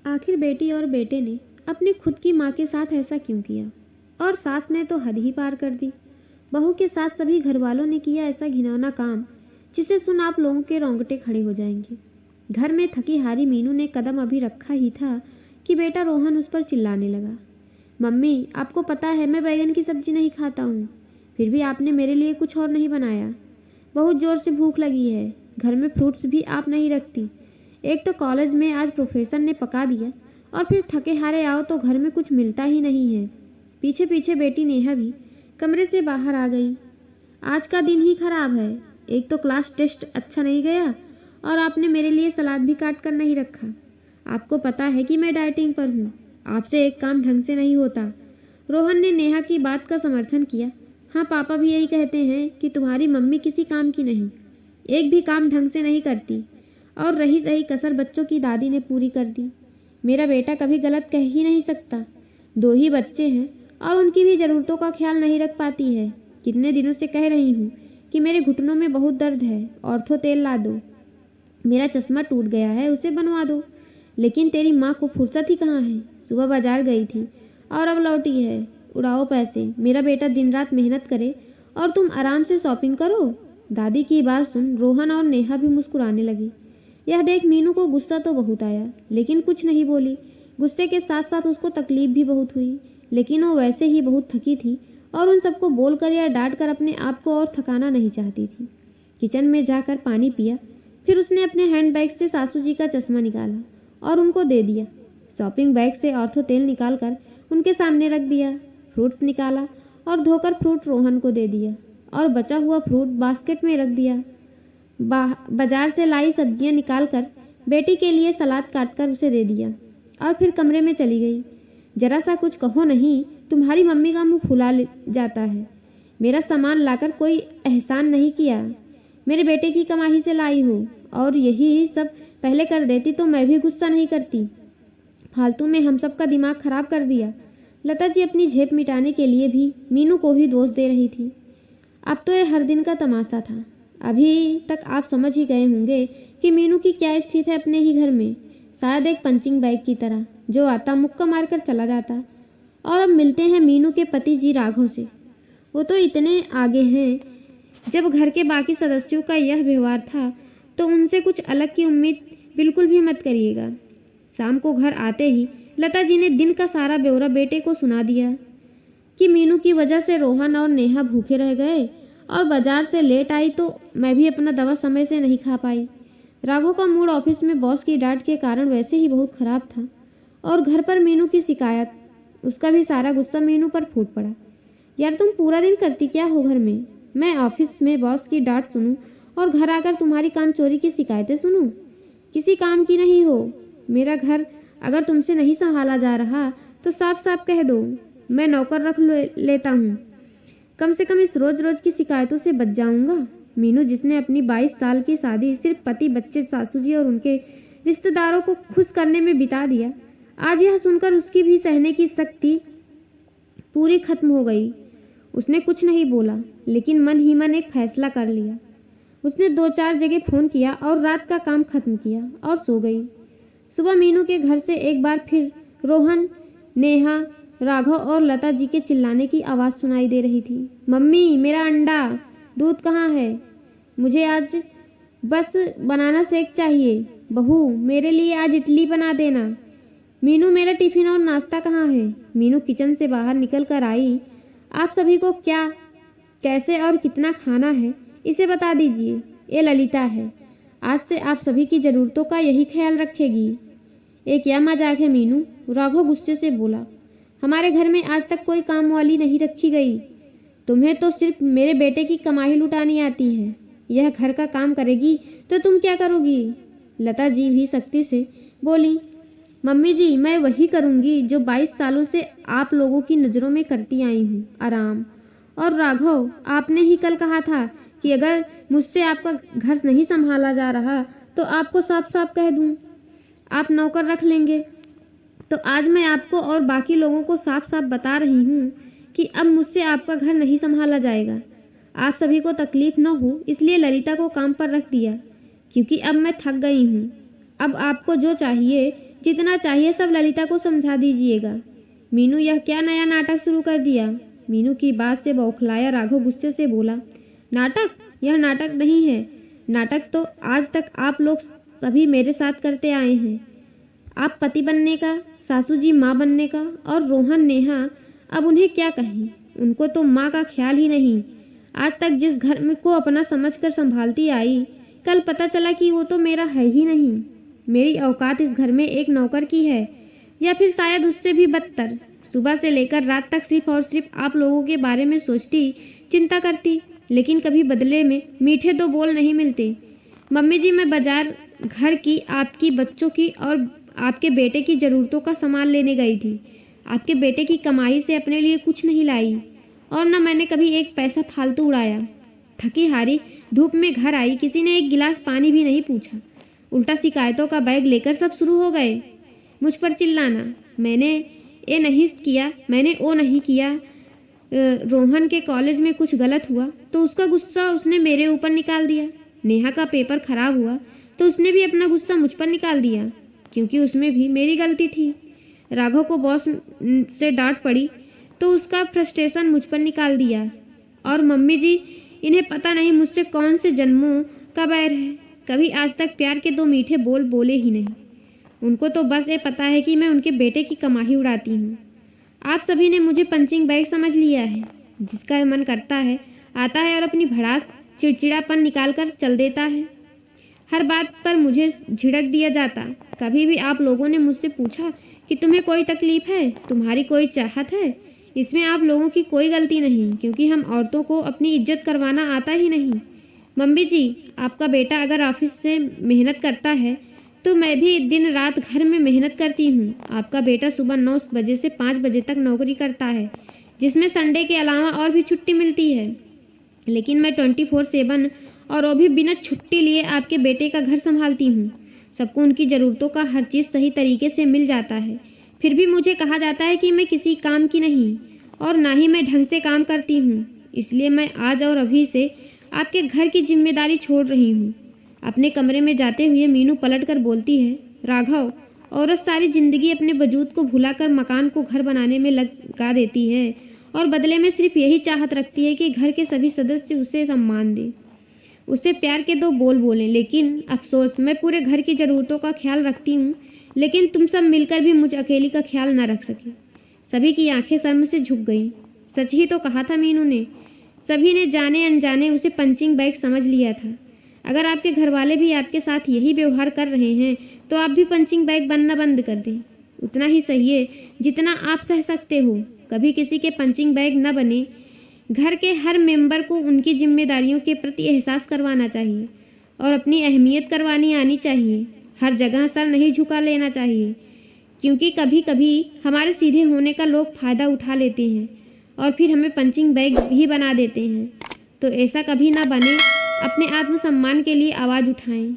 आखिर बेटी और बेटे ने अपनी खुद की माँ के साथ ऐसा क्यों किया? और सास ने तो हद ही पार कर दी। बहू के साथ सभी घर वालों ने किया ऐसा घिनौना काम जिसे सुन आप लोगों के रोंगटे खड़े हो जाएंगे। घर में थकी हारी मीनू ने कदम अभी रखा ही था कि बेटा रोहन उस पर चिल्लाने लगा। मम्मी, आपको पता है मैं बैगन की सब्जी नहीं खाता हूँ, फिर भी आपने मेरे लिए कुछ और नहीं बनाया। बहुत ज़ोर से भूख लगी है, घर में फ्रूट्स भी आप नहीं रखती। एक तो कॉलेज में आज प्रोफेसर ने पका दिया और फिर थके हारे आओ तो घर में कुछ मिलता ही नहीं है। पीछे पीछे बेटी नेहा भी कमरे से बाहर आ गई। आज का दिन ही खराब है। एक तो क्लास टेस्ट अच्छा नहीं गया और आपने मेरे लिए सलाद भी काट कर नहीं रखा। आपको पता है कि मैं डाइटिंग पर हूँ, आपसे एक काम ढंग से नहीं होता। रोहन ने नेहा की बात का समर्थन किया। हाँ, पापा भी यही कहते हैं कि तुम्हारी मम्मी किसी काम की नहीं, एक भी काम ढंग से नहीं करती। और रही सही कसर बच्चों की दादी ने पूरी कर दी। मेरा बेटा कभी गलत कह ही नहीं सकता। 2 ही बच्चे हैं और उनकी भी ज़रूरतों का ख्याल नहीं रख पाती है। कितने दिनों से कह रही हूँ कि मेरे घुटनों में बहुत दर्द है, ऑर्थो तेल ला दो। मेरा चश्मा टूट गया है, उसे बनवा दो। लेकिन तेरी माँ को फुर्सत ही कहाँ है। सुबह बाजार गई थी और अब लौटी है। उड़ाओ पैसे। मेरा बेटा दिन रात मेहनत करे और तुम आराम से शॉपिंग करो। दादी की बात सुन रोहन और नेहा भी मुस्कुराने लगी। यह देख मीनू को गुस्सा तो बहुत आया, लेकिन कुछ नहीं बोली। गुस्से के साथ साथ उसको तकलीफ भी बहुत हुई, लेकिन वो वैसे ही बहुत थकी थी और उन सबको बोलकर या डांट कर अपने आप को और थकाना नहीं चाहती थी। किचन में जाकर पानी पिया, फिर उसने अपने हैंड बैग से सासू जी का चश्मा निकाला और उनको दे दिया। शॉपिंग बैग से ऑर्थो तेल निकालकर उनके सामने रख दिया। फ्रूट्स निकाला और धोकर फ्रूट रोहन को दे दिया और बचा हुआ फ्रूट बास्केट में रख दिया। बाजार से लाई सब्जियां निकालकर बेटी के लिए सलाद काटकर उसे दे दिया और फिर कमरे में चली गई। जरा सा कुछ कहो नहीं, तुम्हारी मम्मी का मुंह फुला जाता है। मेरा सामान लाकर कोई एहसान नहीं किया, मेरे बेटे की कमाई से लाई हूँ, और यही सब पहले कर देती तो मैं भी गुस्सा नहीं करती। फालतू में हम सब का दिमाग खराब कर दिया। लता जी अपनी झेप मिटाने के लिए भी मीनू को ही दोष दे रही थी। अब तो यह हर दिन का तमाशा था। अभी तक आप समझ ही गए होंगे कि मीनू की क्या स्थिति है अपने ही घर में, शायद एक पंचिंग बैग की तरह, जो आता मुक्का मारकर चला जाता। और अब मिलते हैं मीनू के पति जी राघव से। वो तो इतने आगे हैं, जब घर के बाकी सदस्यों का यह व्यवहार था तो उनसे कुछ अलग की उम्मीद बिल्कुल भी मत करिएगा। शाम को घर आते ही लता जी ने दिन का सारा ब्यौरा बेटे को सुना दिया कि मीनू की वजह से रोहन और नेहा भूखे रह गए और बाजार से लेट आई तो मैं भी अपना दवा समय से नहीं खा पाई। राघव का मूड ऑफिस में बॉस की डांट के कारण वैसे ही बहुत खराब था और घर पर मीनू की शिकायत, उसका भी सारा गुस्सा मीनू पर फूट पड़ा। यार, तुम पूरा दिन करती क्या हो घर में? मैं ऑफिस में बॉस की डांट सुनूं और घर आकर तुम्हारी काम चोरी की शिकायतें सुनूं? किसी काम की नहीं हो। मेरा घर अगर तुमसे नहीं संभाला जा रहा तो साफ साफ कह दो, मैं नौकर रख लेता हूँ। कम से कम इस रोज रोज की शिकायतों से बच जाऊंगा। मीनू, जिसने अपनी 22 साल की शादी सिर्फ पति, बच्चे, सासू जी और उनके रिश्तेदारों को खुश करने में बिता दिया, आज यह सुनकर उसकी भी सहने की शक्ति पूरी खत्म हो गई। उसने कुछ नहीं बोला, लेकिन मन ही मन एक फैसला कर लिया। उसने 2-4 जगह फ़ोन किया और रात का काम खत्म किया और सो गई। सुबह मीनू के घर से एक बार फिर रोहन, नेहा, राघव और लता जी के चिल्लाने की आवाज़ सुनाई दे रही थी। मम्मी, मेरा अंडा, दूध कहाँ है? मुझे आज बस बनाना शेक चाहिए। बहू, मेरे लिए आज इडली बना देना। मीनू, मेरा टिफ़िन और नाश्ता कहाँ है? मीनू किचन से बाहर निकल कर आई। आप सभी को क्या, कैसे और कितना खाना है, इसे बता दीजिए। ये ललिता है, आज से आप सभी की ज़रूरतों का यही ख्याल रखेगी। ये क्या मजाक है मीनू? राघव गुस्से से बोला। हमारे घर में आज तक कोई काम वाली नहीं रखी गई। तुम्हें तो सिर्फ मेरे बेटे की कमाई लुटानी आती है। यह घर का काम करेगी तो तुम क्या करोगी? लता जी भी सख्ती से बोली। मम्मी जी, मैं वही करूँगी जो 22 सालों से आप लोगों की नज़रों में करती आई हूँ, आराम। और राघव, आपने ही कल कहा था कि अगर मुझसे आपका घर नहीं संभाला जा रहा तो आपको साफ साफ कह दूँ, आप नौकर रख लेंगे। तो आज मैं आपको और बाकी लोगों को साफ साफ बता रही हूँ कि अब मुझसे आपका घर नहीं संभाला जाएगा। आप सभी को तकलीफ न हो इसलिए ललिता को काम पर रख दिया, क्योंकि अब मैं थक गई हूँ। अब आपको जो चाहिए, जितना चाहिए सब ललिता को समझा दीजिएगा। मीनू, यह क्या नया नाटक शुरू कर दिया? मीनू की बात से बौखलाया राघव गुस्से से बोला, नाटक? यह नाटक नहीं है। नाटक तो आज तक आप लोग सभी मेरे साथ करते आए हैं। आप पति बनने का, सासू जी माँ बनने का, और रोहन नेहा, अब उन्हें क्या कहें? उनको तो माँ का ख्याल ही नहीं। आज तक जिस घर में को अपना समझकर संभालती आई, कल पता चला कि वो तो मेरा है ही नहीं। मेरी औकात इस घर में एक नौकर की है, या फिर शायद उससे भी बदतर। सुबह से लेकर रात तक सिर्फ और सिर्फ आप लोगों के बारे में सोचती, चिंता करती, लेकिन कभी बदले में मीठे दो बोल नहीं मिलते। मम्मी जी, मैं बाजार घर की, आपकी, बच्चों की और आपके बेटे की ज़रूरतों का सामान लेने गई थी। आपके बेटे की कमाई से अपने लिए कुछ नहीं लाई, और न मैंने कभी एक पैसा फालतू उड़ाया। थकी हारी धूप में घर आई, किसी ने एक गिलास पानी भी नहीं पूछा। उल्टा शिकायतों का बैग लेकर सब शुरू हो गए। मुझ पर चिल्लाना, मैंने ये नहीं किया, मैंने वो नहीं किया। रोहन के कॉलेज में कुछ गलत हुआ तो उसका गुस्सा उसने मेरे ऊपर निकाल दिया। नेहा का पेपर खराब हुआ तो उसने भी अपना गुस्सा मुझ पर निकाल दिया, क्योंकि उसमें भी मेरी गलती थी। राघव को बॉस से डांट पड़ी तो उसका फ्रस्ट्रेशन मुझ पर निकाल दिया। और मम्मी जी, इन्हें पता नहीं मुझसे कौन से जन्मों का बैर है। कभी आज तक प्यार के दो मीठे बोल बोले ही नहीं। उनको तो बस ये पता है कि मैं उनके बेटे की कमाई उड़ाती हूँ। आप सभी ने मुझे पंचिंग बैग समझ लिया है। जिसका मन करता है आता है और अपनी भड़ास चिड़चिड़ापन निकाल कर चल देता है। हर बात पर मुझे झिड़क दिया जाता। कभी भी आप लोगों ने मुझसे पूछा कि तुम्हें कोई तकलीफ है, तुम्हारी कोई चाहत है? इसमें आप लोगों की कोई गलती नहीं, क्योंकि हम औरतों को अपनी इज्जत करवाना आता ही नहीं। मम्मी जी, आपका बेटा अगर ऑफिस से मेहनत करता है तो मैं भी दिन रात घर में मेहनत करती हूँ। आपका बेटा सुबह 9 बजे से 5 बजे तक नौकरी करता है, जिसमें संडे के अलावा और भी छुट्टी मिलती है। लेकिन मैं 24/7 और वो भी बिना छुट्टी लिए आपके बेटे का घर संभालती हूँ। सबको उनकी ज़रूरतों का हर चीज़ सही तरीके से मिल जाता है। फिर भी मुझे कहा जाता है कि मैं किसी काम की नहीं, और ना ही मैं ढंग से काम करती हूँ। इसलिए मैं आज और अभी से आपके घर की जिम्मेदारी छोड़ रही हूँ। अपने कमरे में जाते हुए मीनू पलटकर बोलती है, राघव, औरत सारी जिंदगी अपने वजूद को भुलाकर मकान को घर बनाने में लगा देती है, और बदले में सिर्फ यही चाहत रखती है कि घर के सभी सदस्य उसे सम्मान दें, उसे प्यार के दो बोल बोलें। लेकिन अफसोस, मैं पूरे घर की ज़रूरतों का ख्याल रखती हूँ, लेकिन तुम सब मिलकर भी मुझ अकेली का ख्याल न रख सके। सभी की आंखें शर्म से झुक गईं। सच ही तो कहा था मीनू ने। सभी ने जाने अनजाने उसे पंचिंग बैग समझ लिया था। अगर आपके घर वाले भी आपके साथ यही व्यवहार कर रहे हैं तो आप भी पंचिंग बैग बनना बंद कर दें। उतना ही सहिए जितना आप सह सकते हो। कभी किसी के पंचिंग बैग न बने। घर के हर मेंबर को उनकी जिम्मेदारियों के प्रति एहसास करवाना चाहिए और अपनी अहमियत करवानी आनी चाहिए। हर जगह सर नहीं झुका लेना चाहिए, क्योंकि कभी कभी हमारे सीधे होने का लोग फ़ायदा उठा लेते हैं और फिर हमें पंचिंग बैग भी बना देते हैं। तो ऐसा कभी ना बने। अपने आत्मसम्मान के लिए आवाज़ उठाएं।